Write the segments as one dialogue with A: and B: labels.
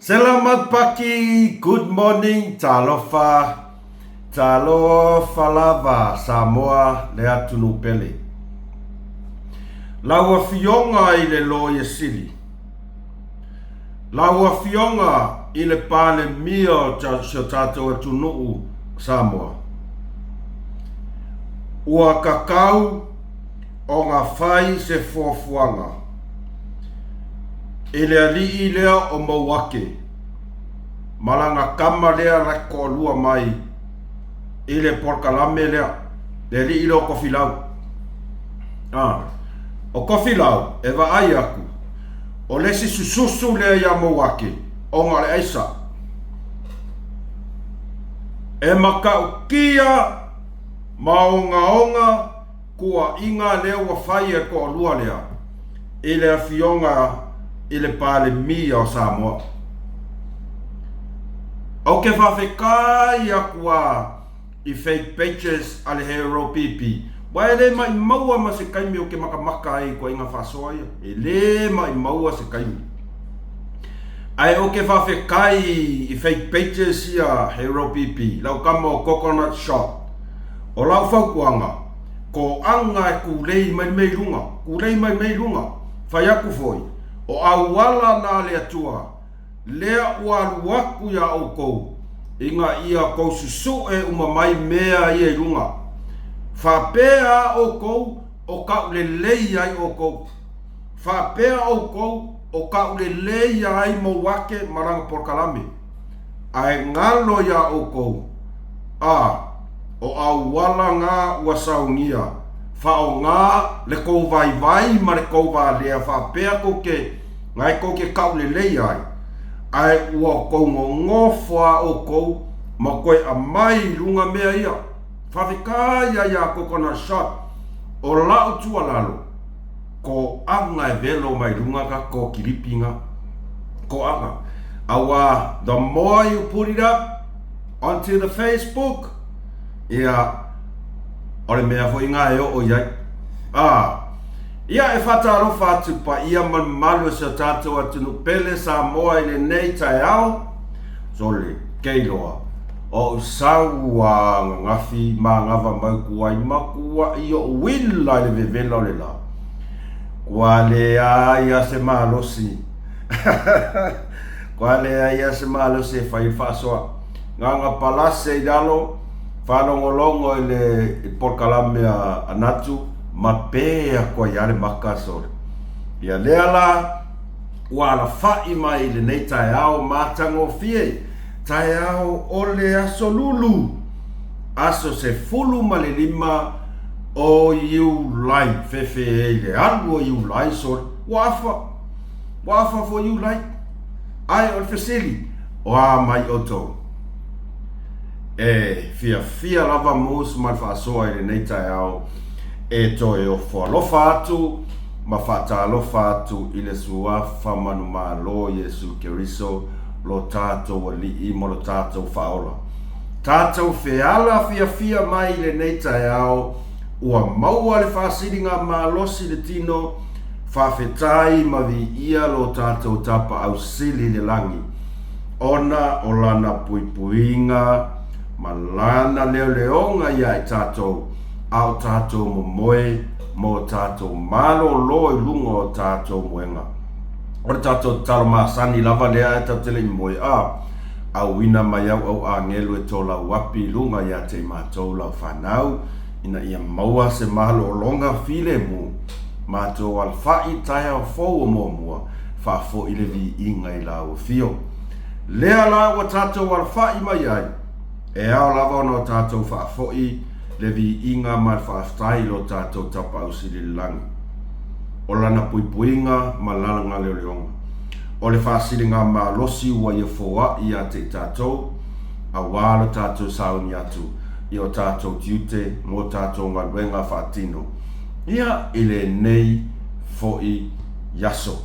A: Selamat pagi, good morning, talofa lava, Samoa, lea tunupele. Laua fionga i le loia sili. Laua fionga i le pale mio sio tātou atunuu Samoa. Ua kakau o ngā whai se fuafuanga. I le alii lea o mauake. Malanga kama lea rako lua mai. I le porkalame lea. Le alii lea o kofilau. O kofilau, e wa ai aku. O lesi sususu lea ia mauake. O ngā le aisa. E makau kia maonga kua inga lea ua whai e ko lua lea. I le fionga i le pale mia o Samoa. Au ke whawhekai akua i fake pages ale hero pipi. Wai le mai maua ma se kaimi o ke makamaka ai kua inga whasoa ia. E le mai maua se kaimi. Ai o ke whawhekai i fake pages ia hero pipi. Lau kama o coconut shop. O lau whaukuanga. Ko anga e kulei mai mei runga. Kulei mai mei runga. Whai aku foi. O awala na le atua, lea ua luaku ya o kou, inga ia kou susu e umamai mea ia runga. Whapea o kou, o kau le lei ai o kou. Whapea o kou, o kau le lei ai mo wake maranga porkalame. Ai ngalo ya o kou, o awala ngā ua saungia. Whao ngā le kou vai ma le kou va lea whapea kou ke ngai kou ke kau le lei ai. Ai ua kou ngofua o kou ma koe a mai lunga mea ia. Whawhikai ia coconut shop o lau tua lalo. Ko anga e velo mai lunga ka ko kiripinga. Ko anga. Awa, the more you put it up onto the Facebook, ole mea fo inga e o iai. Ia e whataro whatu pa ia man malu sa tātou atunu pele Samoa i le nei tai au. Sole, keiloa. O saua ngafi ma ngava mai kua i makua i o wila le vevela o le la. Kua le aia se malosi. Kua le aia se malosi e whai whasoa. Nganga palase i dalo. Whanongolongo i le porkalame a natu, ma pēa kua i ale makasore. Ia lea la, ua ala whai mai le nei tai au mātango fie, tai au o le aso lulu. Aso se fulu ma le lima o iu lai, fefe e le alu o iu lai sore. Wafa fo iu lai. Ai o le fesili, oa mai o tau. Fia lava mus mai whaasoa i le nei tai au e toi o whalofa atu ma whatalofa atu i le suafa manu malo Yesu Keriso lo tātou alii mo lo tātou whaola. Tātou whiala fia mai i le nei tai au ua maua le whaasiringa malosi le tino whawhetai ma vi ia lo tātou tapa au sili le langi. Ona o lana puipuinga malana leonga ia i tātou, au tātou momoe, mo tātou malo loi lungo o tātou moenga. O tātou talo maasani lava lea e tau tele i moe au wina mai au angelu e tō lau wapi lunga ia te mātou lau whanau, ina ia maua se mahalo o longa file mu, mātou al whai tai au fōu o mua, whafo i le vi inga i lau fio. Lea la wa tātou al whai mai ai, e ao lava no tātou whaafoi le vi inga mai whaaftai lo tātou tapa au siri langi. O lana puipuinga ma lalanga leonga. O le whaasiringa ma losi ua ia foa i a te tātou, a wālo tātou sauni atu, i o tātou tiute mo tātou ngā ruenga whaatino. Ia ile nei foi yaso.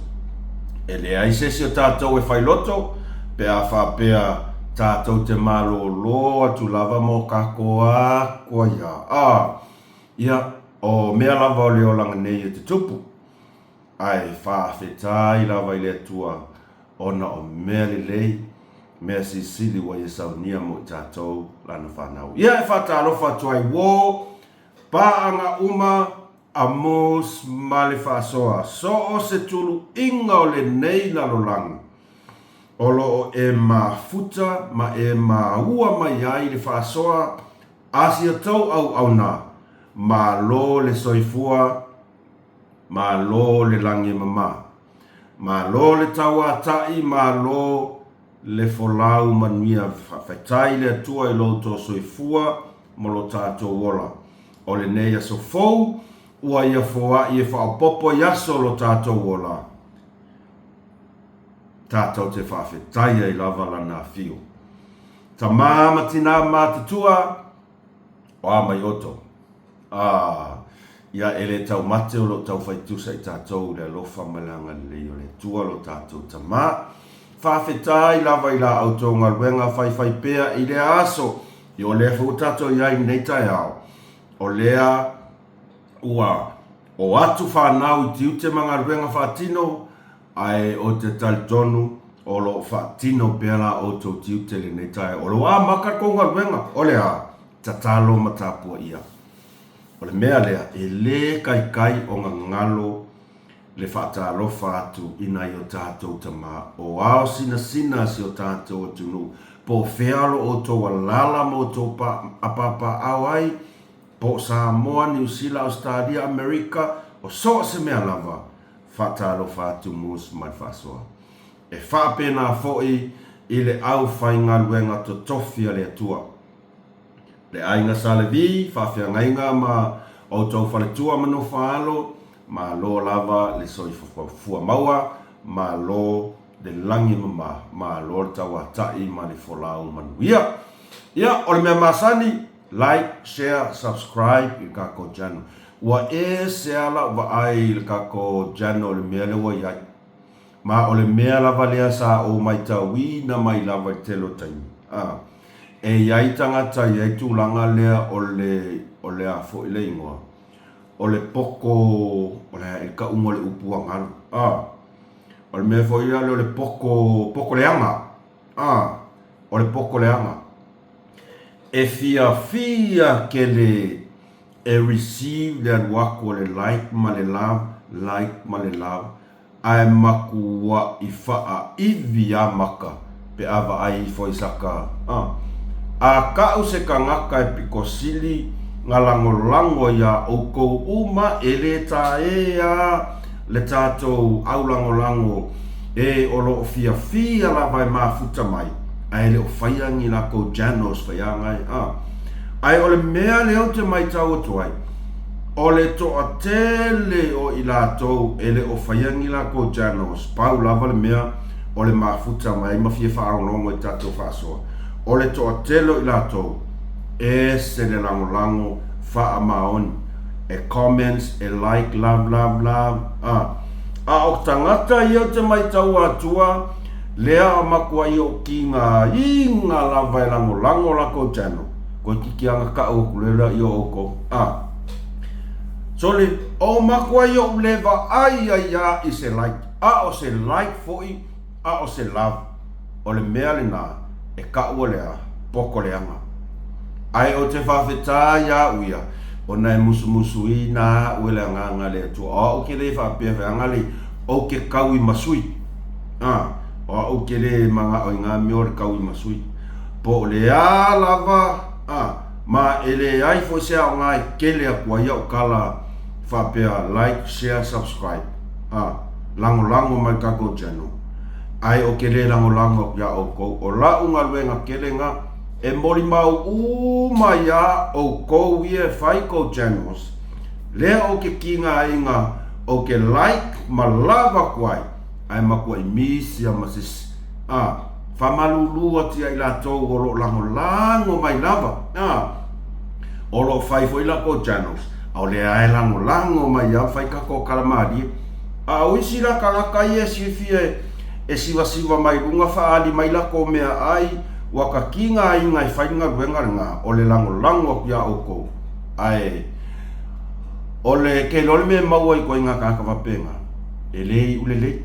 A: E le aisesi o tātou e whailoto, pe a whapea tātou te malo loa tu lava mo kakoa kua ia. Ia o mea lava o leo langa nei e te tupu. Ai whawhetai lava i le tua ona o mea lelei mea sisili wa ia saunia mo tātou lana whanau. Ia e whatalofa tuai wō paanga uma a mos male whasoa. So o se tulu inga o le nei lalolangi. Olo e mafuta ma e maua mai ai le whasoa asia tau au nā. Ma lo le soifua, ma lo le langi mama. Ma lo le taua tai, ma lo le folau manuia whaitai le atua i lo to soifua mo lo tātou wola. O le nei aso fou, ua ia foa i e whaopopo yaso lo tātou wola. Tātou te whawhetai ai lava lana whio. Ta māma tina mātatua, o amai oto. Ia ele tau mate o lo tau whaitusa i tātou le alofa malanga le o le tua lo tātou ta mā. Whawhetai lava i la autonga ruenga whai pea i le aso. I o lea whautato iai nei tai au. O lea ua o atu whanau i tiute mga ruenga whatino ai o te talitonu o lo whatino pēla o tō tiute le nei tai. O lo a maka konga ruenga o lea tatalo matapua ia. O le mea lea e le kai o ngalo le whaatalofa atu ina i o tātou tama. O ao sina si o tātou atunu. Po whealo o tō walala mo tō apapa awai. Po Samoa, New Zealand, Australia, Amerika. O so se mea lava whaatalofa atu mus mai whasoa. E whaapena foi i le au whainga luenga to tofia le atua. Le ainga salevi, whawhia ngainga ma o tau whaletua mano whaalo. Ma lo lava le soi fua maua, ma lo le langi mama, ma lo le taua tai ma le folau manuia. Ia, o le mea masani, like, share, subscribe i kako channel. Ua e seala wa ai le kako channel le mea le wa iai. Ma o le mea lava lea sa o mai taui na mai lava i telo taimi. E iai tangata iai tūlanga lea o le a fo i le ingoa. O le poko, o le ka ungo le upua ngalu. O le mea foi ale o le poko leanga. O le poko leanga. E fia ke le e receive le anuako le like ma le love. Ai makua i faa iwi a maka pe ava ai foi saka. A kau se kangaka e pikosili ngā lango ia o kou uma e le ta le tātou au lango e o lo fia la vai mafuta mai ai le o whaiangi la kou janos whaiangai ai o le mea leo te mai tau atuai o le toa tele o i lātou e le o whaiangi la kou janos pau lava le mea o le mafuta mai ma fia whaarolongo i tātou whaasoa o le toa tele o i lātou e se le lango wha maoni e comments e like love a o tangata i o te mai tau atua lea makua i o ki ngā inga lava e lango lako channel ko kiki anga ka o kulela i o oko so le o makua i o leva ai i se like o se like foi o se love o le mea le nā e ka ua lea poko leanga ai o te whawheta ia uia o nai musu i nā uele nganga le atua o ke le whapea whianga le o ke kaui masui o ke le manga o ngā meo le kaui masui po le a lava ma ele ai fo se o ngā kele a kua ia o kala whapea like, share, subscribe lango mai kako channel ai o ke le lango ia o kou o la unga luenga kele ngā e mori mau umaya o kou ia whai kou channels. Lea o ke kinga inga o ke like ma lava kuai. Ai makua i misi a masis. Whamalulua tia i la tau o lo lango mai lava. O lo whai fo i la kou channels. O lea e lango mai a whai kako kalamari. O isi la kalaka i e siwhia e siwa mai runga whaali mai la kou mea ai. Waka kinga inga i whainga ruenga o le lango kia oko ai o le ke lole me maua i koe ngā kākawapenga e lei ulelei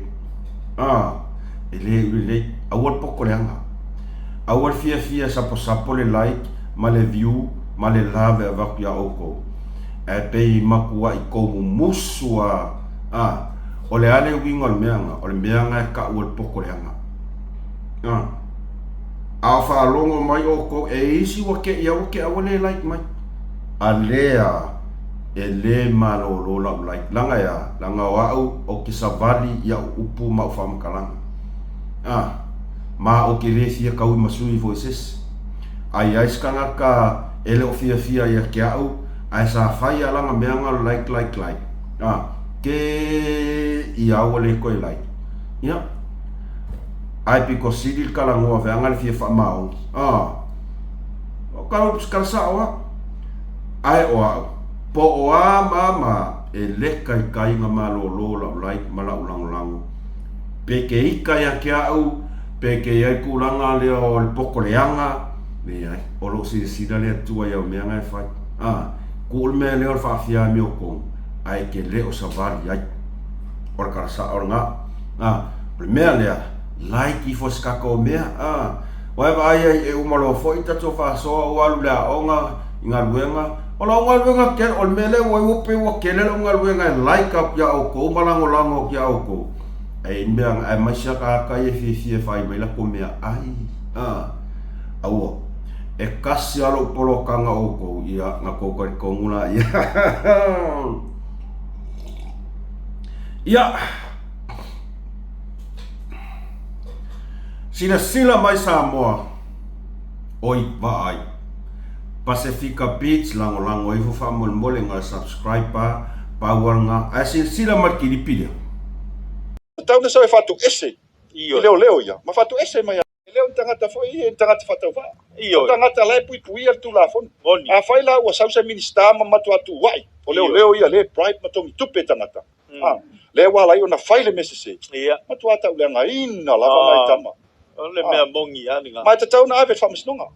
A: ele awal poko le anga awal fia sapo le like ma le view ma le love avaku ya oko e pei makua I kou musua o le ale winga o le meanga ka awal poko le anga a fa longo mai oko e isi wake ia wake awale like mai alea e le malolo la like langa ya langa wau o kisavali ya upu ma ufamukalanga ma o ke le fia kau masui voices ai skanga ka ele o fia ya ke au ai sa fai alanga meanga like ke ia wale ko like ya ai piko sidil kala ngoa veanga le fia fa mau o kala sawa ai o po oa mama e leka I kainga malolo la like mala ulang peke ika ya ke au peke ia kulanga le o le poko leanga me ai o lo sida le tua ia meanga e fai kul me le o fa fia mi o ko ai ke le o savali ai o ka sa o nga primeira le like I foska ko mea wa vai e umalo foi tato fa so o alu la onga inga luenga o la onga luenga ke o mele o upe o ke le onga luenga like up ya o ko malango ya o ko ai mbeang ai masha ka e fia fai mai la ko mea ai au e kasi alo polo kanga o ko ia nga ko ko ngula ia sila mai Samoa oi vai Pacifica Beach lango I fa mol nga subscribe pa wanga asin sila markilipia
B: tau na sa fatu ese leo ia ma fatu ese mai leo tangata foi tangata fatu va tangata lai pui tu la fon a faila o sausa minister ma matu atu wai o leo ia le bribe matongi tupe tangata le wala I ona faile mesese ia matu ata ulenga ina lava mai tama
C: le mea mongi aninga
B: mai tatau na ave famsnonga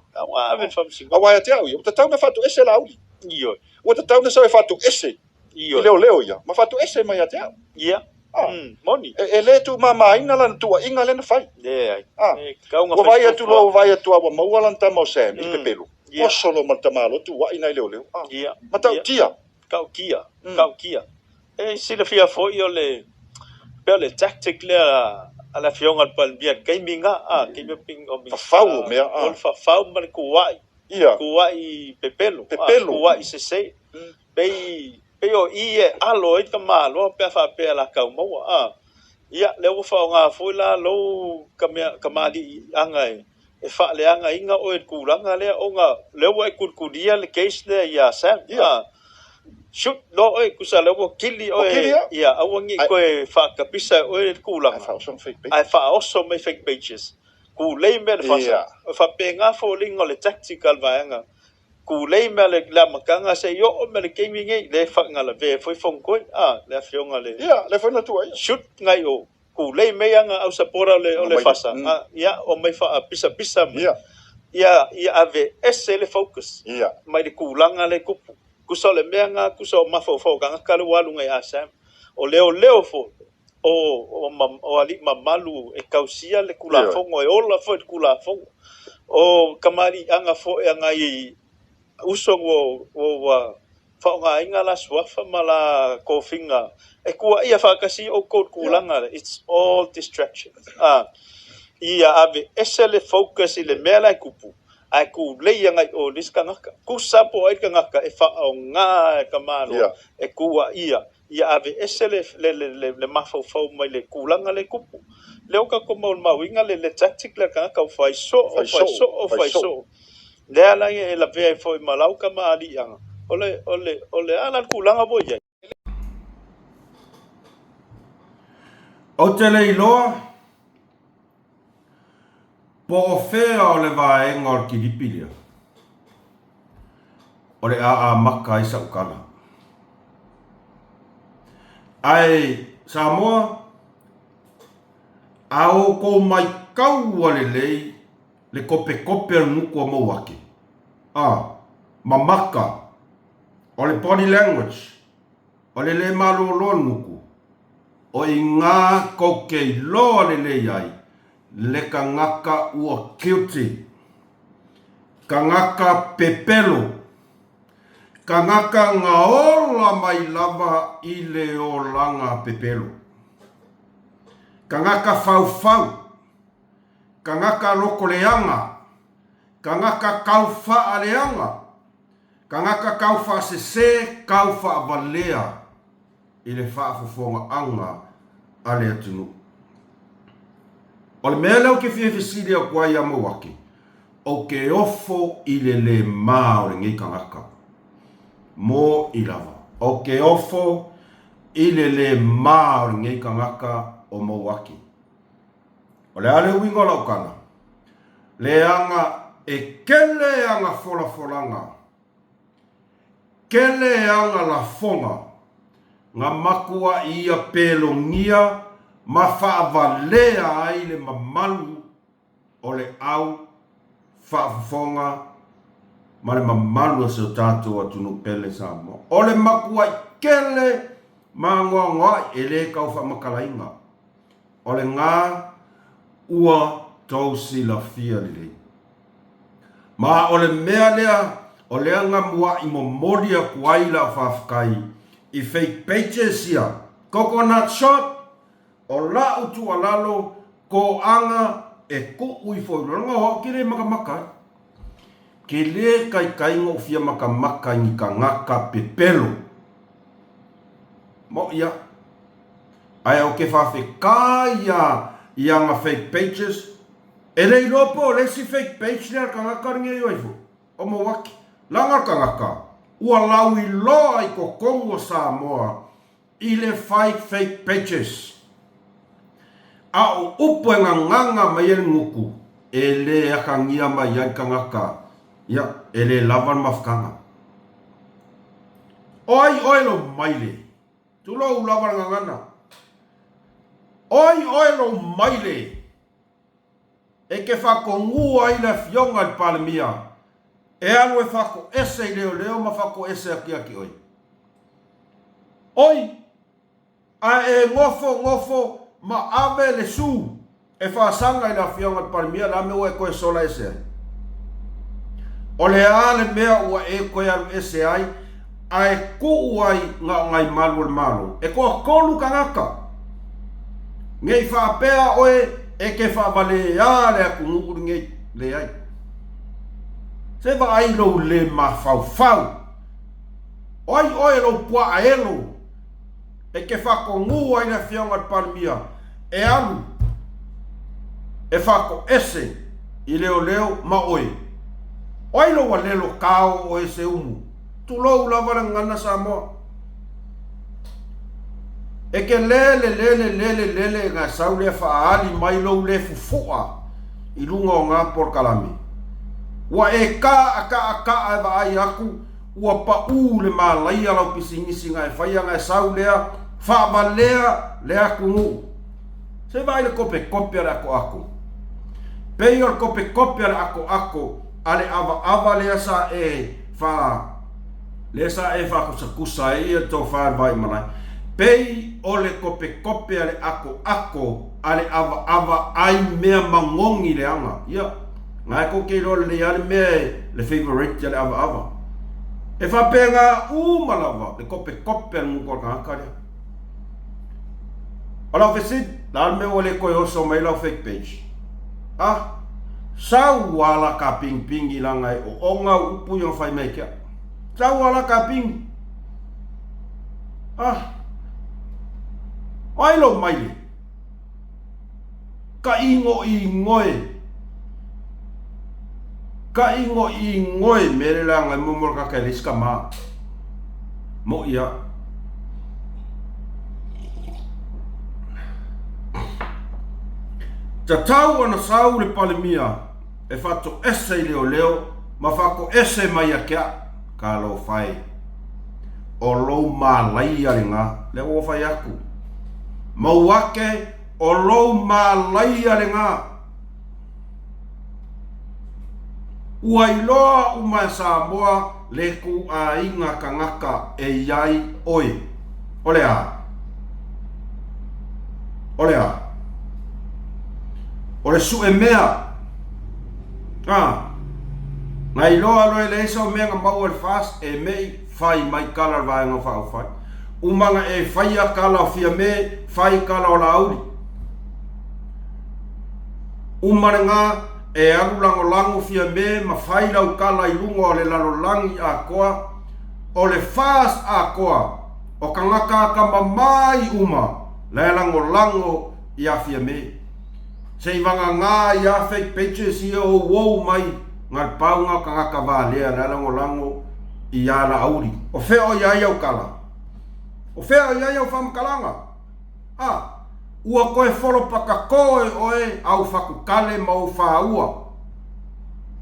C: ave famsinga
B: awai ate au ia tatau na fatu ese la uli o tatau na sa fatu ese leo ia ma fatu ese mai ate au
C: ia moni
B: e le tu mama ina lan tu inga le na fai
C: kaunga
B: o vai atu lo vai atu wa mau lan ta mau sem I pepelu o solo man ta malo tu wa ina leo mata tia
C: kau kia e sila fia foi o le pele tactic le ala fionga pal bia gaminga ping o mi
B: fau me
C: o fau mal kuai pepelu kuai se pe o alo ka malo pe fa pe la ka mo ia le wo fa nga fu la lo kamali angai e fa le anga inga o e kulanga le o nga le wo e kulkudia le case le ia sa shoot lo e kusa le wo kili o ia awangi ko e fa ka pisa o e kulanga ai fa also me fake pages ku le me fa pe nga fo lingo le tactical vaanga ku le me le la makanga se yo o me le gaming le fa nga le ve foi fong ko le fionga le
B: le fa na tu ai
C: shoot ngai o ku le me anga au sapora le o le fasa ia o me fa pisa ia ave ese le focus mai le kulanga le kupu kuso le meanga kuso mafo kanga kalu walu ngai asam o leo fo o ali mamalu e kausia le kula fongo e ola fo kula fongo o kamari anga fo anga I usongo o fa nga inga la swafa mala kofinga e kua ia fa kasi o kulanga it's all distraction ia ave esele focus ile mela kupu ai ku leia ngai o liskangaka ku sapo ai kangaka e fa o nga kamano e kua ia ave esele le mafo fo mai le kulanga le kupu le oka ko mau inga le tactic le kangaka o fai so le ala e la ve fo malau kama ali anga ole ala kulanga boia
A: o tele iloa po ofea o le vaenga o kilipilia o le a maka I saukana ai Samoa ao ko mai kau le lei le kope al muku o mauake mamaka o le body language o le malolo muku o I ngā koukei loa le lei ai le kangaka ua guilty, kangaka pepelo, kangaka ngaola mai lava i le o langa pepelo, kangaka fau, kangaka loko leanga, kangaka kaufa leanga, kangaka kaufa sese, kaufa avalea, i le whaafofonga anga a le atunu. O le mea leo ke whiawhisiri a kua ia mawaki, o ke ofo i le maa o le ngai kangaka. Mō i lava. O ke ofo i le maa o le ngai kangaka o mawaki. O le ale wingo laukana. Le anga e kele anga fola kele anga la fonga. Ngā makua ia pelongia ma whaavalea ai le mamalu o le au whaafonga ma le mamalu a seo tātou atunu pele Samoa. O le makua kele ma ngoa e le kau whamakalainga. O le ngā ua tausi la fia lelei. Ma o le mea lea o lea ngā mua i momoria kuaila whaafukai i fake pages ia. Coconut shot o la utu alalo ko anga e ku ui foiranga ho kire makamaka. Ke le kai ngo fia makamaka ni ka ngaka pepelo. Mo ia. Ai o ke fa kaya ia nga fake pages. E rei lopo le si fake page le ka ngaka nge yo ifu. O mo waki. Langa ka ngaka. Ua laui loa i ko Kongo Samoa i le fake pages. A o upo e nganga mai e nguku e le akangia mai ai kangaka ia e le lavan mafkanga. Oi lo maile. Tulo u lavan ngangana. Oi lo maile. E ke whakongu ai le fionga i palemia. E anu e whako ese leo ma whako ese aki oi. Oi, a e ngofo ma ave le su e whaasanga i la fionga i palemia la me ua e koe sola ese ai. O le ale mea ua e koe alu ese ai, a e ku ai ngai malu. E koa kolu kangaka. Ngei whaapea oe e ke whaavale ale a kungukuru ngei le ai. Se va ai lo le ma fau. Oi lo pua aelo. E ke whako ngu ai na fionga palmia. E alu. E whako ese i leo ma oi. Oi lo wa lelo kao o ese umu. Tu lo lava ngana Samoa. E ke lele ngā saule whaali mai lo le fufua i lunga o ngā porkalami. Ua e ka e wa ai aku ua pa le malai alau pisingisi ngai whaia ngai saulea whaavalea le aku ngu. Se vai le kope ale ako. Pei or kope ale ako ale ava lea sa e wha lea sa e wha kusa e ia tō whaar vai malai. Pei o le kope ale ako ale ava ai mea mangongi le anga. Ia. Ngai ko ke lo le ale me le favorite le ava. E fa penga malava le kope mu ko ka. Ala vesit dal me ole ko yo so mai la fake page. Sa wala ka ping ilangai o onga upu yo fai make. Sa wala ka ping. Ai lo mai. Ka ingo i ngoe. Ka ingo i ngoe mere la ngai mumor ka kaliska ma. Mo ia. Ta tau ana sau le palemia e fato ese leo ma fako ese mai akia ka lo fai. O lo malai alinga le o fai aku. Mauake o lo malai alinga. Uailoa uma Samoa le ku a inga kangaka e iai oi. Olea. o le su e mea ngai loa loe le isa o mea mau al fast e mei fai mai kala vaenga whao fai umanga e fai a kala o fia me fai kala o la auri umare ngā e aru lango fia me ma fai lau kala i lunga o le lalolangi a koa o le fast a koa o ka ngaka ka mamai le lango i a fia me se i wanga ngā i a fake pages i o wou mai ngal paunga ka ngaka vālea le lango i a la auri o feo i a iau kala o feo i a iau whamkalanga ua koe wholo paka koe oe au whakukale mau whaua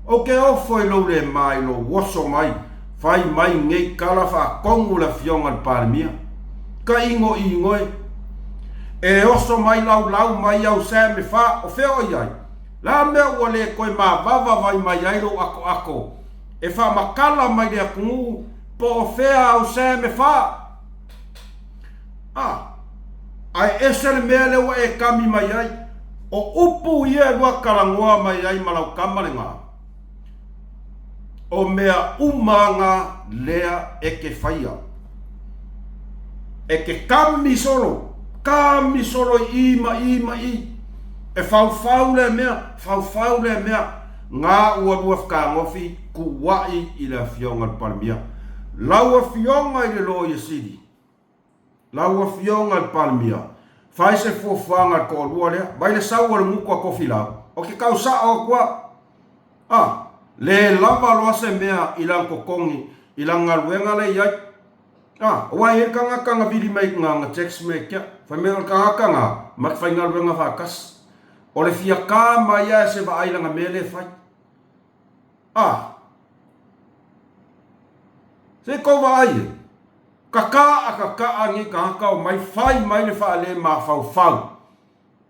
A: o ke ofo i lo le mai lo woso mai fai mai ngei kala whakongu la fionga parmia ka ingo e oso mai lau mai au se me fa o feo i ai la mea ua le koe ma vava vai mai airo ako e wha makala mai le akungu po o fea au se me fa ai esele mea lewa e kami mai ai o upu ia lua kalangoa mai ai malau kamarenga o mea umanga lea e ke whaia e ke kami solo ima e fau le mea ngā ua lua whkangofi ku wai i le fionga palmia laua fionga i le lo i sidi laua fionga palmia fai se fofanga ko lua lea vai le sau le muko a kofi lau o ke kausa o kwa le lava loa se mea i lang kokongi i lang ngaluenga le iai wai e kanga vili mai nga text me kia fai mea kanga mak fai ngaluenga whakas o le fia ka mai a se va ailanga mele fai se ko vai kaka angi kaka o mai fai mai le fa le ma fau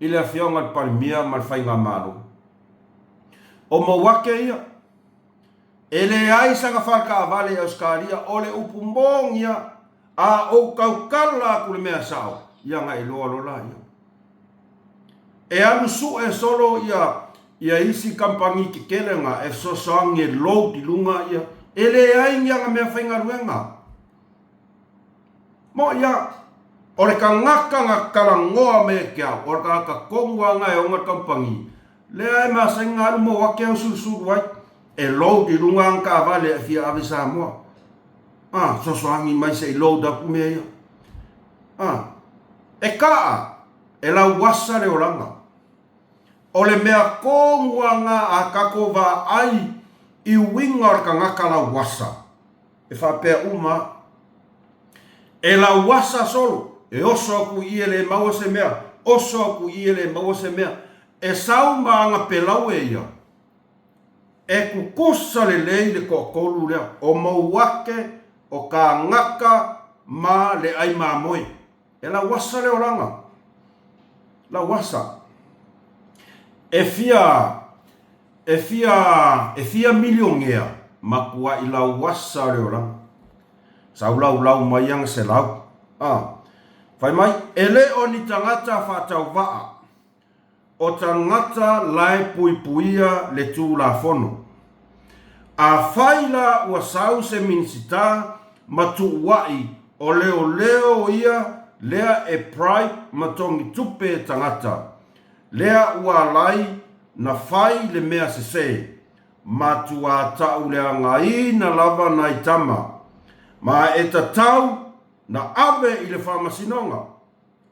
A: i le fionga palmia mal fai nga malo o mo wake ia ele ai sanga faka vale auskaria o le upumong a o kaukala ku le mea sao ia nga ilo la ia e anu su e solo ia isi kampangi ki kelenga e so sange lo di lunga ia ele ai nga mea fai nga ruenga mo ia o le kangaka kalangoa me kia o le kangaka kongua nga e onga kampangi le ai ma senga alu mo wake au susu wai e lo di lunga anka vale e fia avisa moa so soangi mai se lo da kumea ia e kaa e la wasa le oranga o le mea kongua nga a kakova ai i winga o kangaka la wasa e whapea uma e la wasa solo e oso aku i le maua se mea e sauma anga pelau e ia e kukusa le lei le kokolu lea o mauake o ka ngaka ma le ai mamoe e la wasa le oranga la wasa e fia miliongea makua i la wasa le oranga sau lau mai yang se lau fai mai ele o ni tangata whatau waa o tangata lai puipuia le tū la fono a faila ua sau se minisita matu wai o leo ia lea e pride matongi tupe tangata lea ua lai na fai le mea se matu a tau lea ngai na lava na itama ma e tatau na ave i le whamasinonga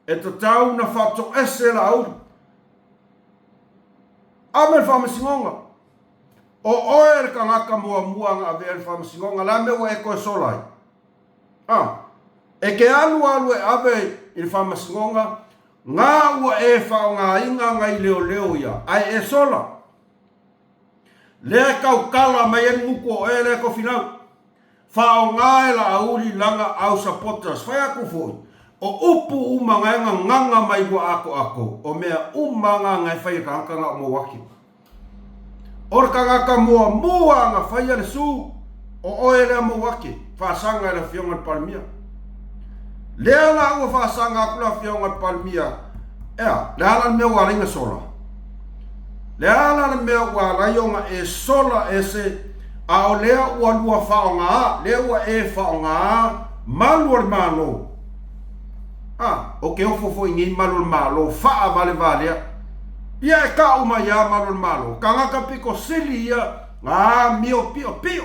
A: e tatau na whato ese la auri ave le whamasinonga o oe le kangaka mua nga ave le whamasinonga la mewa e koe solai e ke alu e ave i le whamasinonga ngā ua e whao ngā inga ngai leo ia ai e sola le kau kala mai en muko e le ko finau whao ngā la auri langa au supporters whai aku fwoi o upu umangaenga nganga mai wa ako o mea umanga ngai whai kakanga o mo waki or kakaka mua nga whai ale su o oe lea mo waki whaasanga e la fionga palmia lea la ua whaasanga aku la fionga palmia lea la mea waringa sola Le ala le mea ua raionga e sola ese a o lea ua lua whaonga, lea ua e whaonga malu al malo. O ke ofo fo ingi malu al malo, wha vale valea. Ia e ka uma ia malu al malo, ka ngaka piko sili ia, mio pio pio.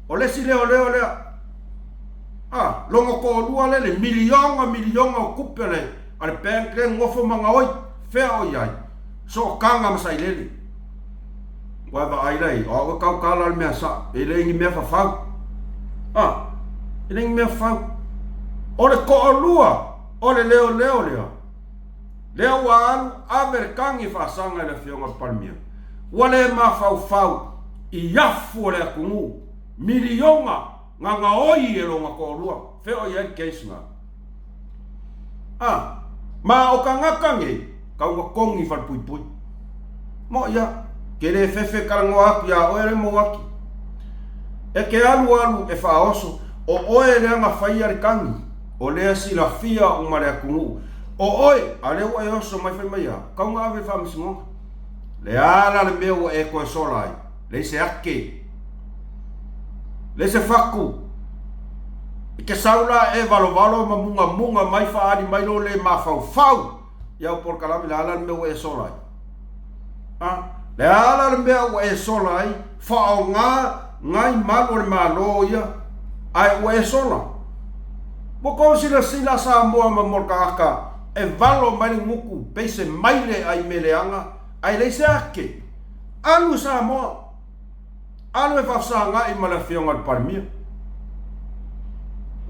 A: O lesi leo lea. Longo ko lua le milionga o kupele, ale pēnkle ngofo manga oi, whea oi ai. So kanga masai lele. Waiva ai rei, o kau kala al mea sa, e le ingi mea whawhau. E le ingi mea whau. O le ko lua, o le leo lea. Leo wa alu, avere kangi whasanga le whionga palmia. Wale ma whau, i yafu o le akungu, milionga, nganga oi e longa ko lua, whea oi ai keisinga. Ma o ka ngakange, kaunga kongi whalpui. Mo ia, kere fefe karango aku ia oere mo aki. E ke alu e whaoso, o oe leanga whaia rikangi, o lea sila fia o mare akungu. O oe, a leo e oso mai whai mai a, kaunga ave whamisingonga. Le ala le meo e koe solai, le se ake, le se whaku. Ke saula e valo munga mai whaari mai lo le ma whau. Ia o por kalami le ala le meo e solai. Le ala le meo e solai, whao ngai malo le malo ia, ai o e sola. Moko sila sa moa ma morka e valo mai nguku, peise maile ai meleanga, ai le se ake. Alu sa moa, alu e whafsa ngai ma le whionga le parmia.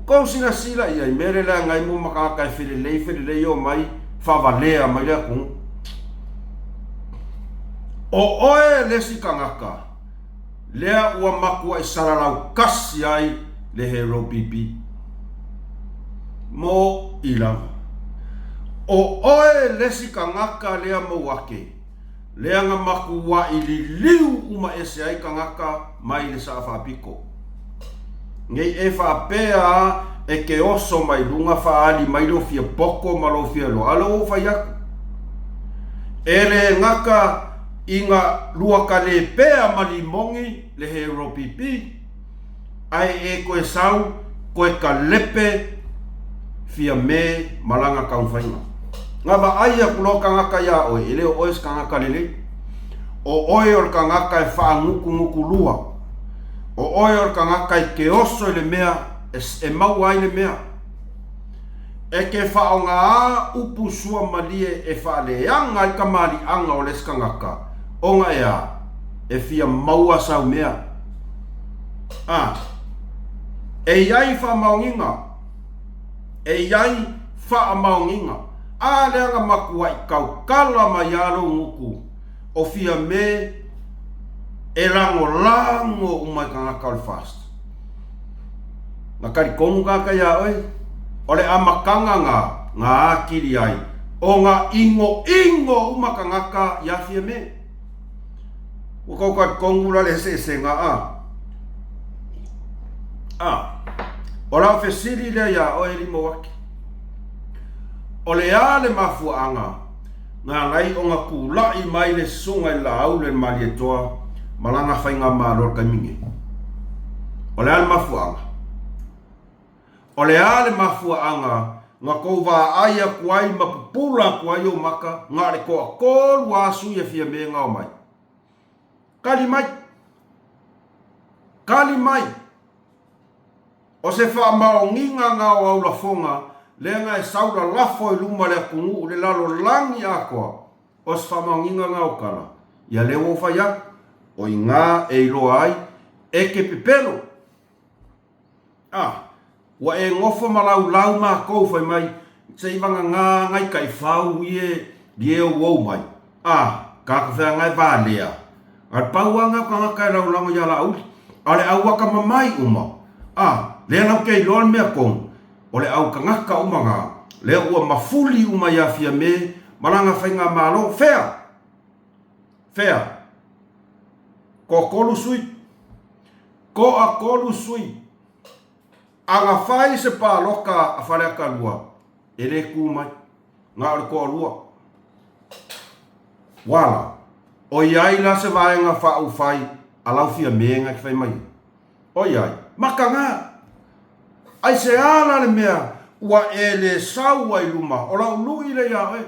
A: Ko sila ia i mere le ngai mo makaka e whirelei o mai, whavalea mai lea kung. O oe lesi kangaka, lea ua makua i saralau kasi ai le hero pipi. Mo ilava. O oe lesi kangaka lea mawake, lea nga makua i liu uma ese ai kangaka mai le sa whapiko. Ngei e whapea e ke oso mai lunga whaali mai lo fia poko ma lo fia lo alo o whaiaku. Ele ngaka inga lua ka le pea malimongi le hero pipi, ai e koe sau koe ka lepe fia me malanga kaunwhainga. Ngaba ai a kulo kangaka ia oe, ele o oes kangaka lele. O oe or kangaka e wha nguku lua. O oe or kangaka i ke oso le mea, e mau ai le mea. E ke whaonga a upu sua malie e wha leanga i kamali anga o les kangaka. Onga ea, e fia maua sau mea. E iai wha maunginga. E iai wha maunginga. A leanga makua i kau kala mai alo nguku. O fia me e lango umai kangaka le fast. Nga kari kongu kaka ia oi. O le amakanga ngā akiri ai. O ngā ingo umakangaka ia fia me. O kau kari kongu la le se ngā O la fesiri le ia oi rimo waki. O le ale mafuanga ngā lai o ngā kulai mai le sunga i la au le mali e toa malanga whainga mālor kaminge. O le ale mafuanga. O le ale mafuanga ngā kou wā aia kuai mapupula kuai o maka ngā re koa kōru asu ia fia me ngā o mai. Kali mai. O se wha maonginga ngā o au la fonga lenga e saura lafo i luma le akungu le lalo langi akoa o se whamaunginga ngā okala. Ia leo o whaiak, o i ngā e iloa ai, e ke pepelo. Wa e ngofo malau lau mā kou whai mai, se iwanga ngā ngai kai whau i e o wau mai. Kāka whea ngai vālea. Ar pauanga ka kai lau lango ia la uli. Ale au waka mamai uma. Lea lau kei loan mea kong. O le au kangaka umanga, le ua mafuli uma ia fia me, malanga whainga malo, whea. Ko kolu sui. Ko a kolu sui. Anga whai se pā loka a whareaka lua. E le kumai. Ngā ore ko lua. Wala. O iai la se vaenga wha fai alau fia menga ki whai mai. O iai, makanga. Ai se ala le mea ua e le sau ai luma. O lau lui le ia e.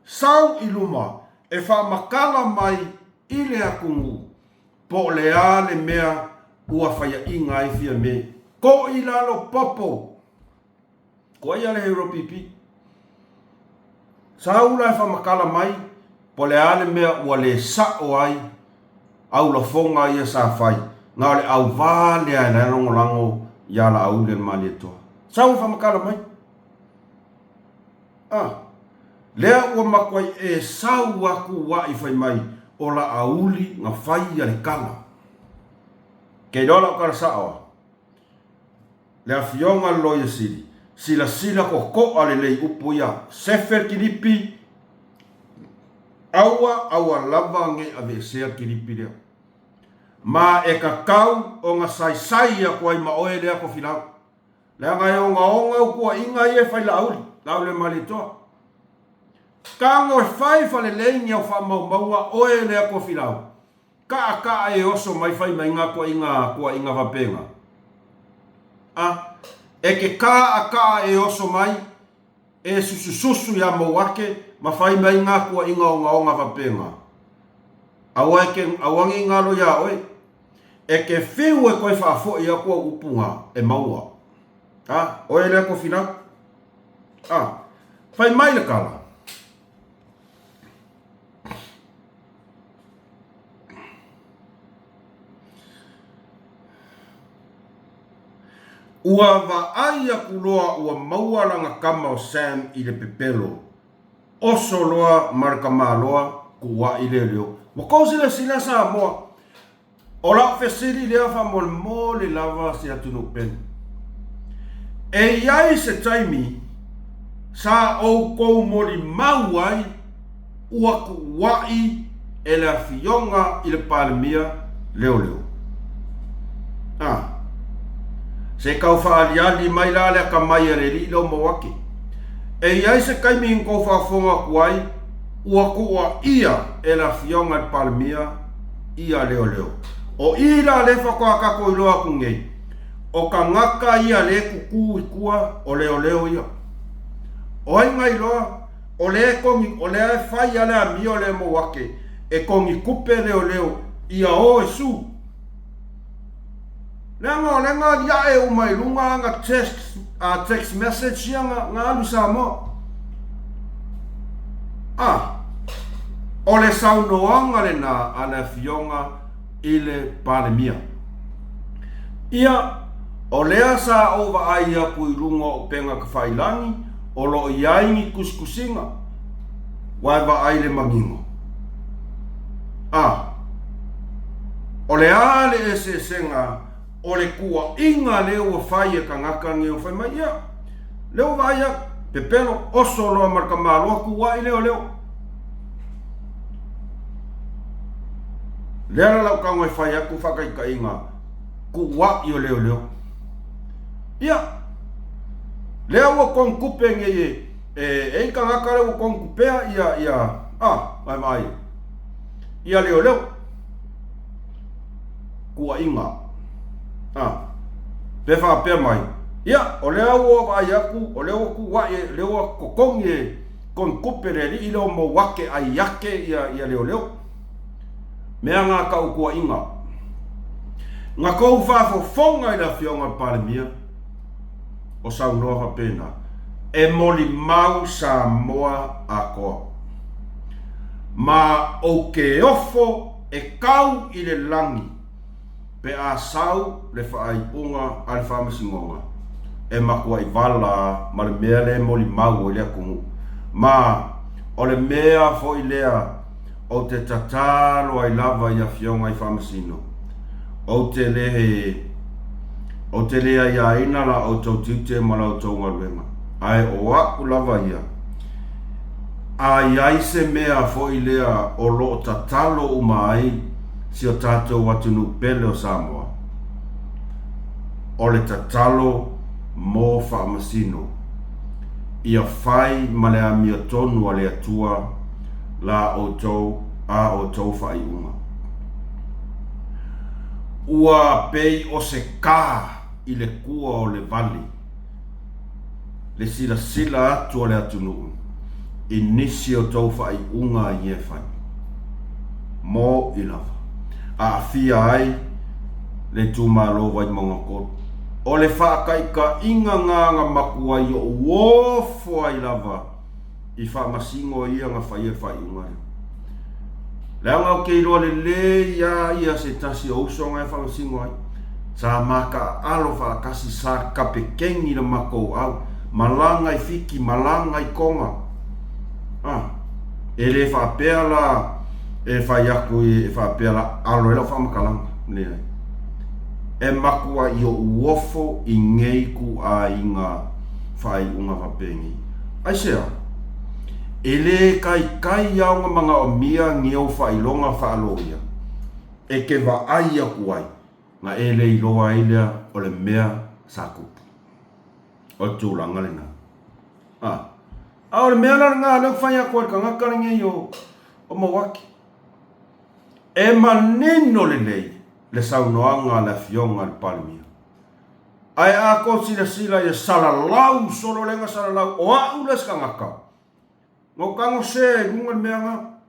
A: Sau i luma e wha makala mai i le akungu. Po le a le mea ua whaia inga i fia me. Ko i lalo popo. Ko ia le hero pipi. Sau la e wha makala mai. Po le a le mea ua le sao ai. Au la fonga ia sa whai. Ngā le au vāle ai na rongo lango ia la au le mali toa. Sau wha makala mai. Lea ua makwai e sau aku wa i whai mai. O la auli ngā whai a le kanga. Kei dola o kara sao. Lea fionga loia sili. Sila ko ko ale lei upu ia. Sefer kinipi. Aua lava nge ave sea kinipi lea. Ma e ka kau o ngā sai a kuai ma oe lea ko filau. Lea ngai o ngā onga u kua inga i e whai la auli. Lau le mali toa. Kango e whai whale leingi au wha maua oe lea ko filau. Ka e oso mai whai mai ngā kua inga wapenga. E ke ka e oso mai e susu ya mawake ma whai mai ngā kua inga o ngā onga wapenga. Awangi ngalo ya oe. E ke whiu e koe whaafo i a kua upunga e maua. Oe lea ko filau. Whai mai le kala. Ua vaai a kuloa ua maua langa kama o Sam i le pepelo. Oso loa maraka loa kua i le leo. Wakausi le sila sa moa. O la fesiri lea wha mole lava si atunu pen. E iai se taimi sa au kou mori mauai ua kuwai e le fionga i le palemia leo. Se kau whaaliali mai la lea ka mai ere li ilo mawake. E iai se kaimi in kou whaafonga kuai ua kua ia e la fionga i palemia ia leo. O i la le whakoa kako i loa kungei. O ka ngaka ia le kuku i kua o leo ia. O ai ngai loa, o le kongi, o le ai whai ale a mi o le mawake. E kongi kupe leo ia o e su. Lenga ia e umai lunga nga text message ia nga alu sa mo. O le saunoanga le na ana fionga i le palemia. Ia o lea sa ova ai a kui runga o penga ka whailangi o lo iai kuskusinga. Wai wa ai le mangingo. O le a le ese senga o le kua inga leo o whai e ka ngaka nge o whai mai ia. Leo vai a pepelo oso loa marka maloa kua i leo. Lea lau ka ngai whai aku whakai ka inga kua i o leo. Ia. Lea ua kong kupe nge e ka ngaka leo kong kupea ia. Mai. Ia leo. Kua inga. Pefa pe mai. Ia, o lea ua vai aku, o lea ku wa e leo kokong e kon kupere li ilo mo wake ai yake ia leo. Mea ngā kau kua inga. Ngā kou whafo fonga i la fionga palemia o saunoa whapena. E moli mau sa moa a koa. Ma o ke ofo e kau i le langi. Pe a sau le whaai unga a le whamasingonga. E makua i wala ma le mea le moli mau o lea kungu. Ma o le mea fo i lea o te tatalo ai lava i a fionga i whamasino. O te lea ia ina la o tau tute ma la o tau ngaruenga. Ai o aku lava ia. Ai se mea fo i lea o lo tatalo umai si o tato watunu pele o Samoa. O le tatalo mo whamasino. Ia whai ma le amia tonu a le atua la o tau a o tau whai unga. Ua pei o se kā i le kua o le vali. Le sila atu o le atunuu. I nisi o tau whai unga i e whai. Mō i lava. A fia ai le tūmalo vai mongokot. O le whaakaika inga nganga makua i o uofo ai lava. I whaamasingo ia ngā whai e whai unga. Le anga o kei roa le ia se tasi o usonga e whaamasingo ai. Sa maka alo whaakasi sa kape kengi na mako au. Malanga i fiki, malanga i konga. E le whaapea la e whai aku e whaapea la alo e la whaamakalanga. Nei. E makua i o uofo i ngei ku a inga whai unga whapengi. Ai sea, e le kai aunga mga o mia ngiau whai longa whaaloia. E ke wa ai aku ai, nga e le i loa ilea o le mea sa kupu. O tūlanga lena. A o le mea la ngā leo whai aku ai ka ngakara ngei o mawaki. E maneno le lei. Le saunoanga le fionga le palmia. Ai a ko sila e salalau solo lenga salalau o au les kangaka. Ngo kango se gunga meanga.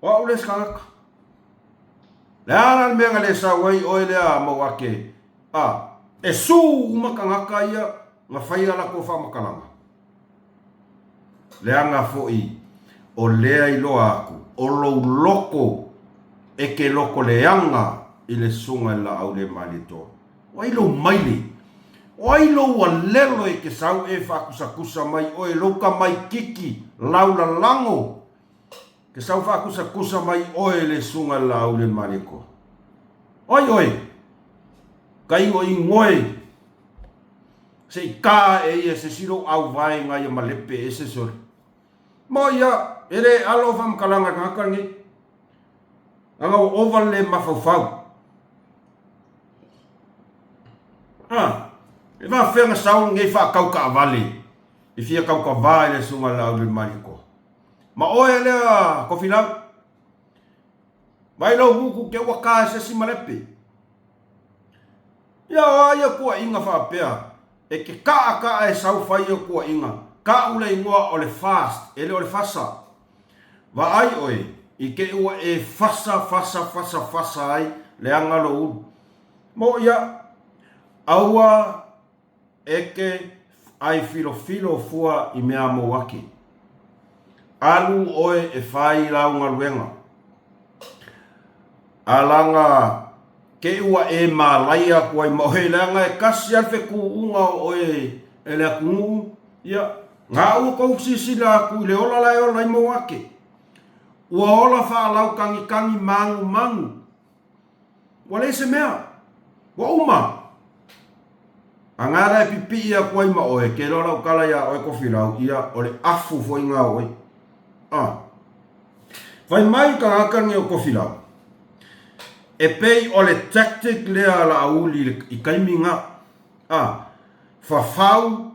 A: O au les kangaka. Le ana meanga le sawai o ele a mawake. E su uma kangaka ia nga whaia la ko whamakalanga. Le anga foi o lea i loa aku. O lo loko e ke loko leanga i le sunga la au le malito. O ilo maili. O ilo wa lelo e ke sau e whakusakusa mai. O e loka mai kiki laula lango. Ke sau whakusakusa mai o e le sunga la au le maliko. Oi. Kai o i ngoe. Se i kā e ia se siro au vai ngai malepe e se sori. Mo ia ere alo whamkalanga kakarangi. Anga o ovale mafau. E va whenga sau ngei whakauka avali. I fia kauka vai le sunga lau le mariko. Ma oe lea kofilau. Vai lau huku ke waka se si malepe. Ia o aia kua inga whapea. E ke kaa e sau whai o kua inga. Ka ule ingoa o le fast. Ele o le fasa. Va ai oe. I ke ua e fasa ai le angalo ulu. Mo ia aua eke ai filo fua i mea mo waki. Alu oe e whai launga luenga. Alanga ke ua e malaia kuai mohe langa e kasi alfe ku unga oe e lea kungu. Ia ngā ua kou sisila ku le ola lai ola i mo waki. Ua ola whaalau kangi mangu. Wale se mea. Wa uma. Angara e pipi ia kuai ma oe. Ke lola ukala ia oe kofilau. Ia ole afu fo inga oe. Vai mai ka akangi o kofilau. E pei ole tactic lea la auli i kaiminga. Fafau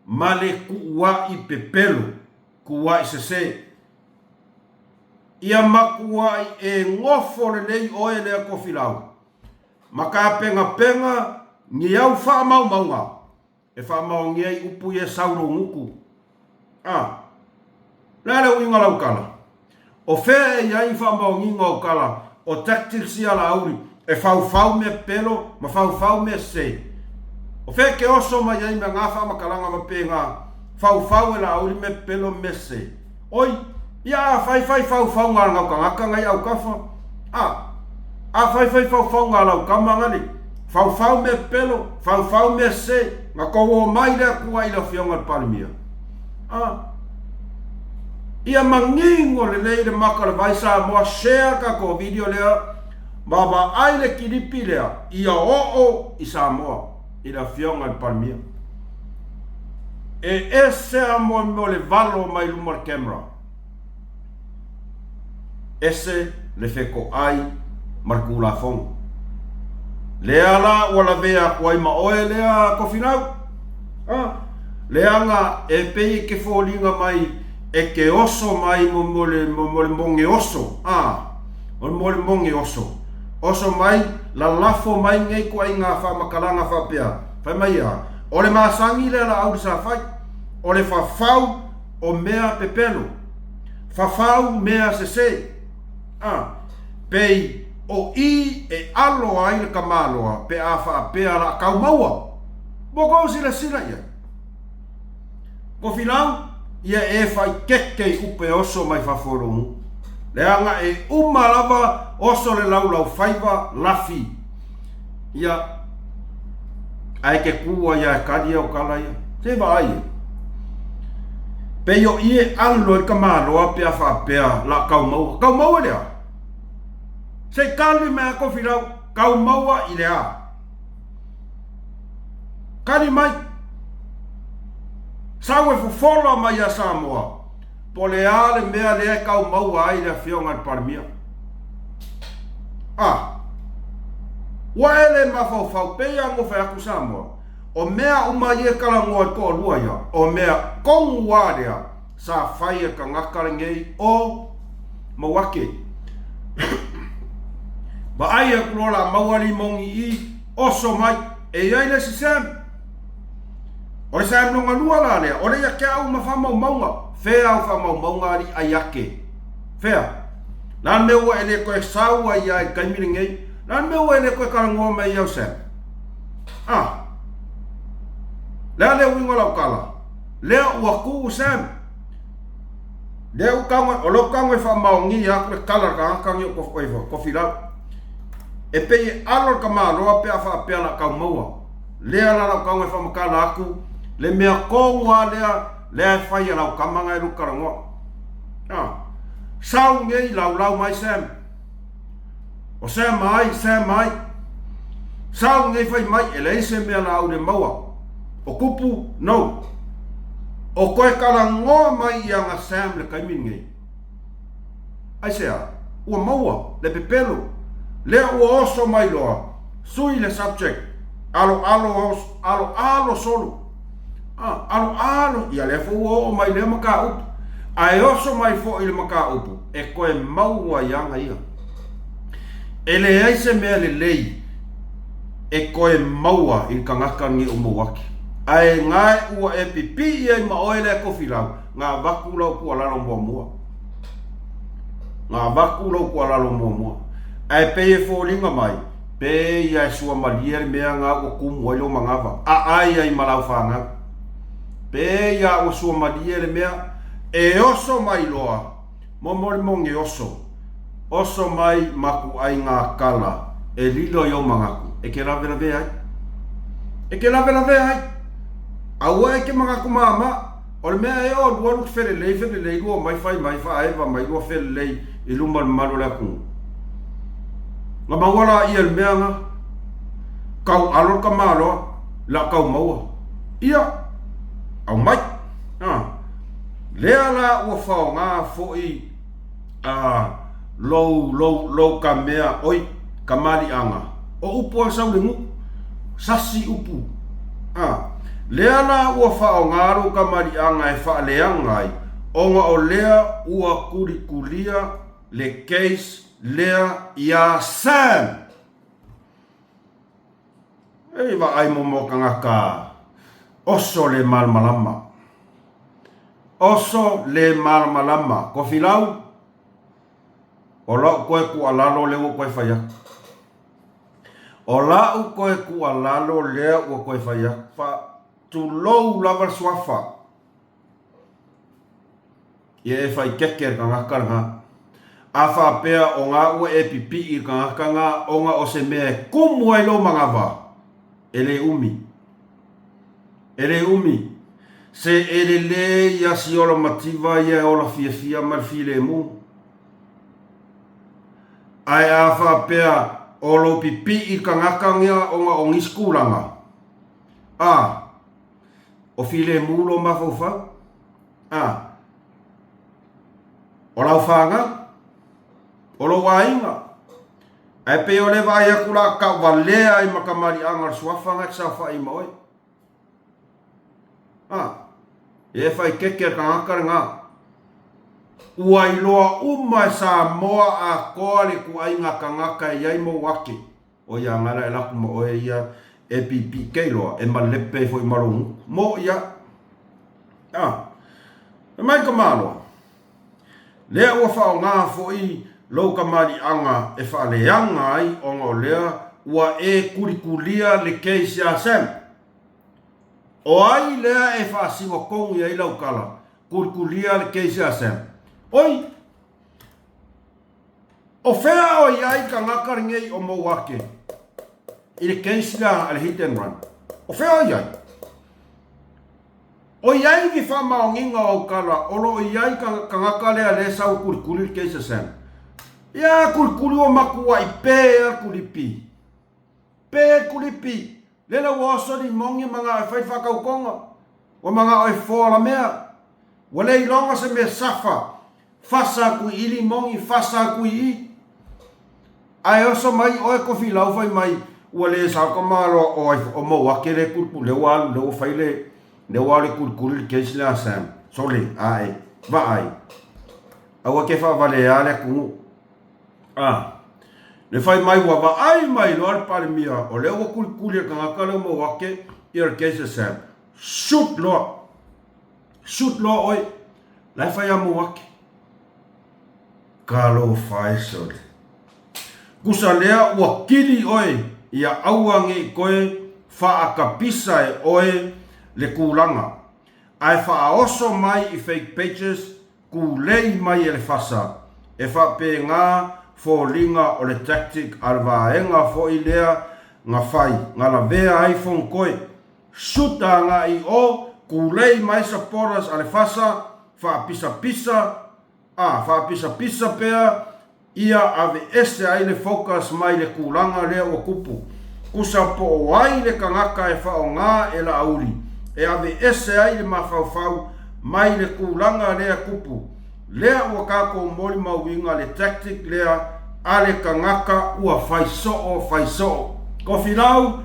A: male kuwa i pepelu. Kuwa i sese. Ia makuai e ngofo le lei oe lea kofilau. Maka penga ni au wha maunga. E wha mau ngiei upu e sauro nguku. Lele uinga lau kala. O whea e iai wha mau nginga o kala. O tactil si ala auri. E whau me pelo, ma whau me se. O whea ke oso ma iai me ngā wha makalanga ma penga. Whau e la auri me pelo me se. Oi, ia fai whau ngā ngau kangaka ngai au kafa. Fai whau ngā lau kamangani. Whau me pelo, whau me se. Ngā kowo mai lea kua ila whionga palimia. Ia mangingo le leire maka le vaisa moa share ka ko video lea. Baba ai le kiripi lea. Ia o i Samoa. Ila whionga palimia. E ese amo mo le valo mai lumar camera. Ese le feko ai markula fong. Lea la wala vea kuai ma oe lea kofinau. Lea nga e pei ke fōlinga mai e ke oso mai mo monge oso. Mo monge oso. Oso mai, la lafo mai ngai ko ai ngā whamakaranga whapea. Whai mai o le masangi le la au sa whai. O le whawhau o mea pepelo. Whawhau mea se. Pei o i e alo ai le kamaloa pe a whapea la kaumaua. Boko sila sila ia. Ko filau, ia e whai keke upe oso mai whaforongu. Le anga e umalava oso le laulau whaiva lafi. Ia, ai ke kua ia e kadia o kala ia. Te vai. Pe yo ie alo i kamaloa pe a whapea la kaumaua. Kaumaua lea. Se kali mea ko filau, kaumaua i lea. Kali mai. Sawe fufola mai a Samoa. Po le ale mea lea kau maua ai lea whionga parmia. Wa ele mawhau pea ngofe aku Samoa. O mea umai e kalangoa ko lua ia. O mea kongu wārea sa whai e ka ngakare ngei o mawake. Ba ai e kulola mawali mongi i oso mai e ai le si Sam. O le Sam nonga lua la lea. O le ia ke au mawhamau maunga. Fea au whamau maunga ari ai ake. Fea. Nan meua ele koe saua ia e kaimiri ngei. Nan meua ele koe karangoa mai au Sam. Lea lea wingo lau kala. Lea ua kuu Sam. Lea ukaunga, o lo kaunga e whamau ngi a kure kala ka ankangi o kofi lau. E pei alor ka māroa pe a whapea na kau maua. Lea la lau kaunga e whamakala aku. Le mea kongua lea e whai a lau kamanga e rukarangoa. Sau ngei lau mai Sam. O Sam mai. Sau ngei whai mai e leise mea la au le maua. O kupu, no. O koe karangoa mai i anga Sam le kaimini ngei. Ai sea, ua maua, le pepelo. Lea ua oso mai loa. Sui le subject. Alo solo. Alo, ia le fo o mai le maka upu. Ai oso mai fo i le maka upu. E koe maua ianga ia. E le aise mea le lei. E koe maua i kangaka ngi umuwaki. Ai ngai ua e pipi ia i maoe le kofi lau. Ngā waku lau kua lalo mua. Ai pei e fo ringa mai. Pei ia e sua malia le mea ngā ua kumu wailo mangawa. Ai ai malau whanga. Pe ia o sua madia le mea e oso mai loa momori monge oso mai maku ai ngā kala e lilo i o mangaku e ke lawe ai aua e ke mangaku mama o le mea e o luaru fere lei lua mai whai eva mai lua fere lei i luma malo le aku ngā mawala ia le mea ngā kau alor ka malo la kau maua ia au mai. Lea la ua whao ngā fōi lou ka mea oi ka mari anga. O upu a saulengu. Sasi upu. Lea la ua whao ngā ro ka mari anga e wha leanga ai. Onga o lea ua kurikulia le case lea ia Sam. Ei wa ai momo ka ngaka. Oso le malmalama. Ko filau. O lau koe ku alalo leo koe whaia. O lau koe ku alalo leo koe whaia. Tu lou lava swafa. Ia e whai keke ka ngakaranga. A whapea o ngā ua e pipi i ka ngakanga o ngā o se mea kumu ai lo mangawa. Ele umi. Se ele le ia si ola mativa ia ola fia marfile mu. Ai a whapea o lo pipi i ka ngakangia o ngā o ngiskulanga. O file mu lo mawhauwha. O lau whanga. O lo wainga. Ai pe o le vai a kula ka walea i makamari angar suafanga ki sa whai maoi. E whai keke ka ngakare ngā. ua iloa uma sa moa a koa le ku ai ngaka iai mo wake. O ia ngana e laku mo oe ia e pipi keiloa e malepe fo i marungu. Mo ia. E mai ka malo. Lea ua whao ngā fo i lau ka mari anga e whaaleanga ai o ngā lea ua e kurikulia le keisi a sem. O ai lea e whaasiwa kongu i ai lau kala. Kurikulia le keisi a sem. Oi! O whea o iai ka ngakaringei o mo wake. I le keisi la ale hit and run. O whea o iai. O iai ki whamaonginga o kala. Olo iai ka ngakalea le sau kurikuli le keisi a sem. Ia kurikuli o makua i pēa kulipi. Pēa kulipi. Lela waso ni mongi mga e whai whakaukonga. O mga o e whora mea. Wale i longa se me safa. Fasa kui ili mongi, fasa kui i. Ai oso mai oe kofi lau fai mai. Ua le sa ka malo o mo wake le kurku. Le walu, le o fai le walu kurku le keisi le asam. Sole, ae, va ai. Awa ke wha vale ale kungu. Le fai mai wa va ai mai lo al pale mia. O le o kurku le kangaka le mo wake. Ira keisi asam. Shoot lo. Shoot lo oi. Lai fai a mo wake. Kalo fai sole. Kusa lea ua kili oe ia auange i koe whaakapisa e oe le kulanga. Ai whaaoso mai i fake pages ku lei mai e le fasa. E whape ngā fōlinga o le tactic alvaenga fo i lea ngā whai. Ngā la vea iPhone koe. Suta ngā i o ku lei mai supporters ale fasa whaapisa-pisa. Whaapisa-pisa pea ia ave este ai le focus mai le kulanga lea o kupu. Kusa po o ai le kangaka e whao ngā e la auri. E ave este ai le mawhau mai le kulanga lea kupu. Lea ua kako mori mauinga le tactic lea a le kangaka ua whaiso'o. Ko whilau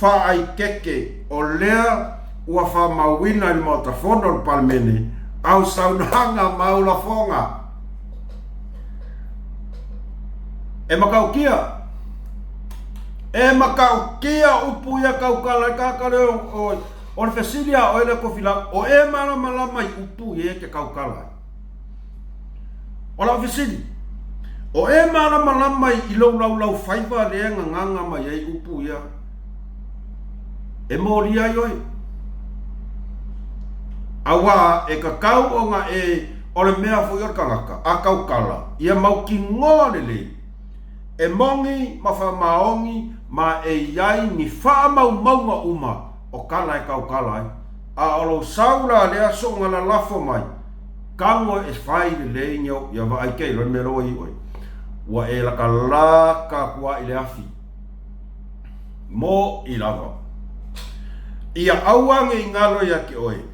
A: wha ai keke o lea ua wha mauina ni mautafono le palmene. Au saunanga maula fonga. E makaukia. E makaukia upu ia kaukala kakale o le fesilia o ele kofila. O e malama i upu ia ke kaukala. O la fesili. O e malama i lau faiva lea nganga mai ai upu ia. E mori ai oi. Awa e kakau o nga e o le mea fo ior kangaka. A kaukala. Ia mau ki ngoa lelei. E mongi ma wha maongi ma e iai ni wha maunga uma o kala e kaukala ai. A olo saura lea so ngana lafo mai. Kango e whai le lei nyo ia wa ai kei loi mero i oi. Wa e laka kua i le afi. Mo i lava. Ia auange i ngalo ia ki oi.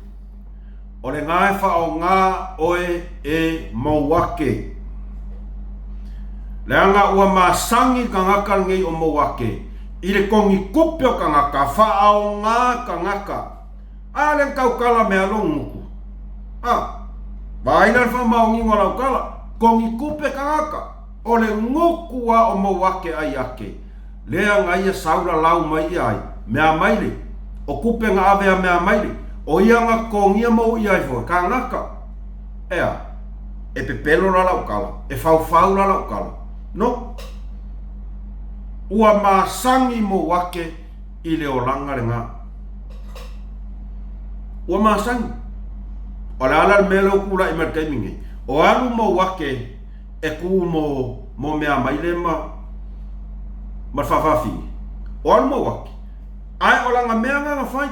A: O le ngai wha o ngā oe e mauake. Le anga ua masangi kangaka ngei o mauake. I le kongi kupe o kangaka, wha o ngā kangaka. A le kaukala mea longuku. Vaina le wha maongi ngora ukala. Kongi kupe kangaka. O le ngukua o mauake ai ake. Lea ngai e saura lau mai ai. Mea maile. O kupe ngā avea mea maile. O ia ngā kongia mau iai fo, ka ngaka. Ea, e pepelo la lau kala, e fau la lau kala. No? Ua masangi mo wake i le olanga le ngā. Ua masangi. O le ala melo kula i markaimingi. O alu mo wake e ku mo mea maile ma fafafi. O alu mo wake. Ai olanga mea ngā fai.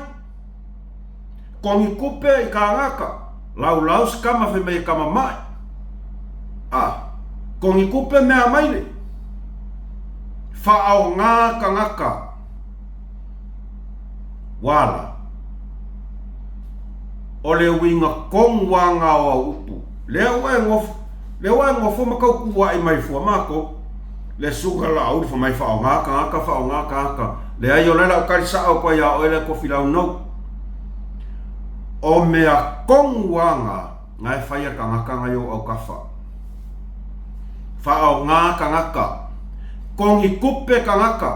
A: Kongi kupe i kangaka. Lau skama fe mei kama mai. Kongi kupe mea maile. Whaao ngā kangaka. Wala. O le winga kongwanga o upu. Leo e ngofu makau kuwa i mai fua mako. Le suka la auri fa mai whaao ngā kangaka. Le aio lela o karisa au kwa ia o ele ko filau nou. O mea kongwanga ngai fai kangaka ngai o au kafa fa au ngā kangaka kongi kupe kangaka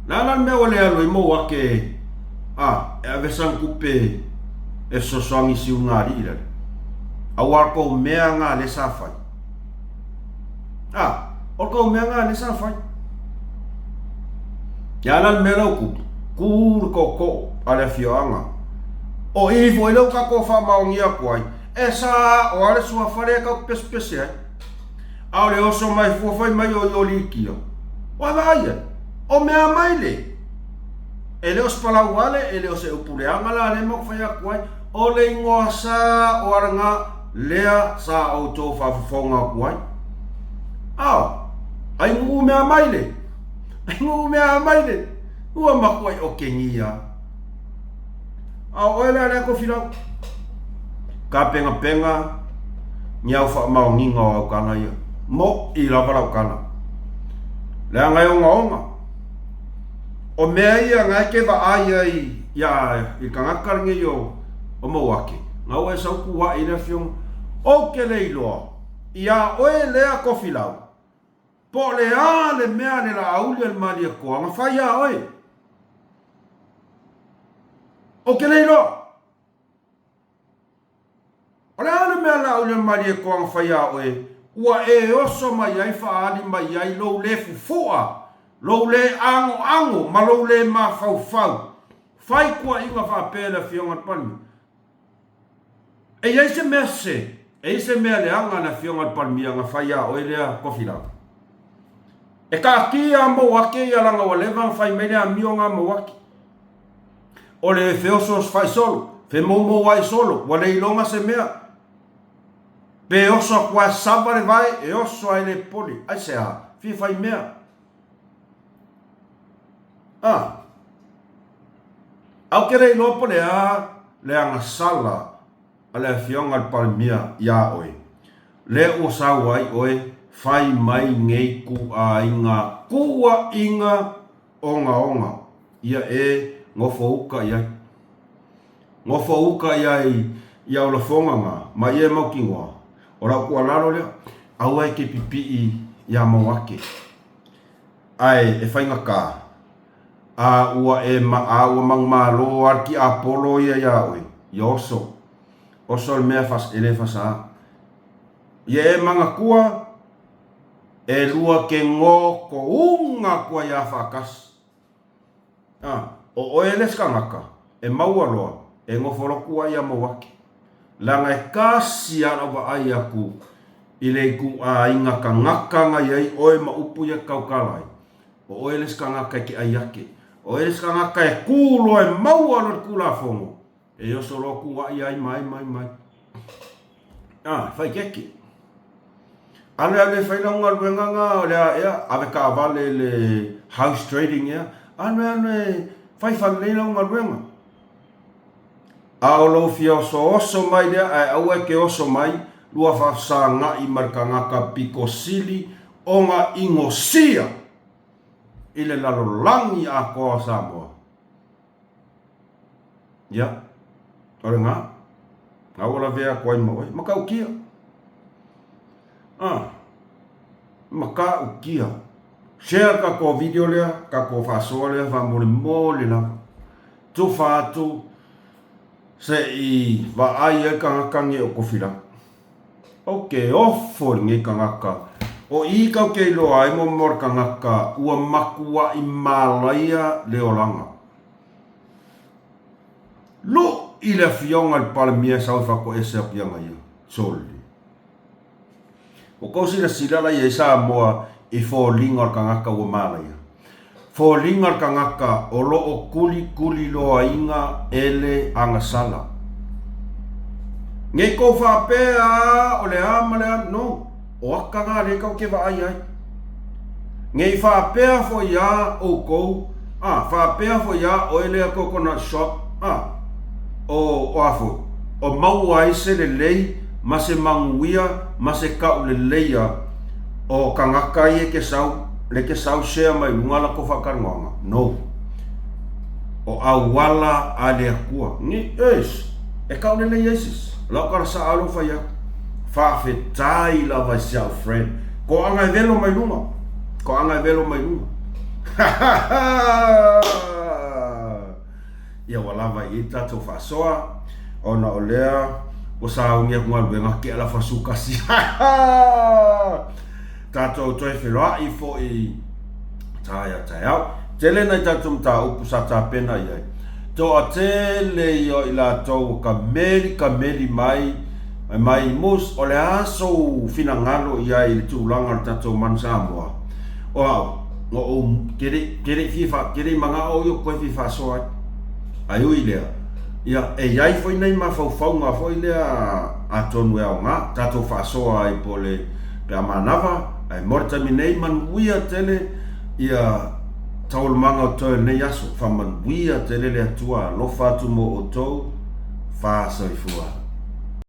A: nana me ole alo mo wake e avesan kupe e sosoangi si ungari ira awar ko mea ngā le safai o ko mea ngā le safai yalan me lau kur ko ale fioanga o i foi lau ka ko fa maungia kuai e sa o ale sua fare ka pespese ai au le oso mai fai mai o likio wa vai o mea mai le ele os palauale ele os upuleanga la le mo fai kuai o le ingoa sa o aranga lea sa auto fa fonga kuai ai ngu mea mai le ua makuai o kengia oela le ko fila ka penga nyau fa maunginga o kana ia mo i la para kana le ngai onga o mea ia ngai ke va ai i kanga karnge yo o mo wake ngau e sau kuwa i le fiong o ke leilo ia oe lea ko fila po le ale mea le la auli al mali ko nga fa ia oe o ke leilo ole ale mea la auli al mali ko nga fa ia oe ua e oso mai ai fa ali mai ai lo le fufua lo le ango ma lo le ma fau fai kua inga fa pele fionga pani e ei se mea le anga na fionga pani nga fa ia oe lea kofila e ka kia mo wake ia langa wa leva fai mele a mionga mo wake o le feosos fai solo fe momo wai solo wa le ilonga se mea pe oso kwa sabare vai e oso ai le poli ai se a fi fai mea au kere lopo le anga sala ale fionga palmia ya oe le o sawai oe fai mai ngei ku a inga onga ia e ngofo uka ia o la fonga ma ia mau kingoa ora ku alaro le au ai ke pipi ia mau ake ai e fai ngaka ua e ua mangmalo arki apolo ia oe oso le mea fas ele fasa ia e manga kua e lua ke ngō ko unga kua ia whakas o oeles kangaka e maua loa e ngoforo kua ia mawaki langa e kasi ara wa ai aku i le ku a inga kangaka ngai ai oe ma upu ia kaukalai o oeles kangaka ki ai ake o oeles kangaka e kulo e maua lo kula fongo e oso lo kua ai mai fai keki ale fai la unga luenga le ave ka vale le house trading ia ale fai la unga luenga lo fio oso mai le au ke oso mai lua fa sanga i markanga ka piko sili onga ingosia ile lalo langi a ko Samoa ya orenga awala vea ko mo makau kia maka ukia share ka ko video lea ka ko fa so lea va mole la tu fa tu se i va ai ka kange o kofila okay ofo ngi kangaka o i ka ke lo ai mo mor kangaka ua makua i malaya leolanga lo i le fionga al palmia sa fa ko ese pianga ia soli o kosi la silala ia sa moa i fo linga kangaka ua malaya fo linga kangaka o lo o kuli lo ainga ele anga sala ngai ko fa pea o le amale no o akanga le ka ke va ai ngai fa pea fo ya o ko fa pea fo ya o ele coconut shop o afo o mau ai se le lei ma se manguia ma se ka le leia o kangaka ye ke sau share mai ngala ko fa karnga no o awala ale akua ni e ka le leia sis la ka sa alo fa ya fa fetai la vai sia friend ko anga velo mai lunga ia wala vai ita to fa soa ona olea o sa ungia ngwa benga ke ala fa suka si tato toi fela I fo I taya tele na tatum ta upu sa ta pena ia to atele yo ila to ka meri mai mus ole aso finangalo ia I tu langa tato mansamoa o kere fifa kere manga o yo ko fifa so ayo ile ia e ai foi nei ma fau nga foi le a tonu e nga tato fa so ai pole pe manava ai morta minei man wia tele ia taul manga to nei aso fa man wia tele le tua lo fatu mo o to fa so I fua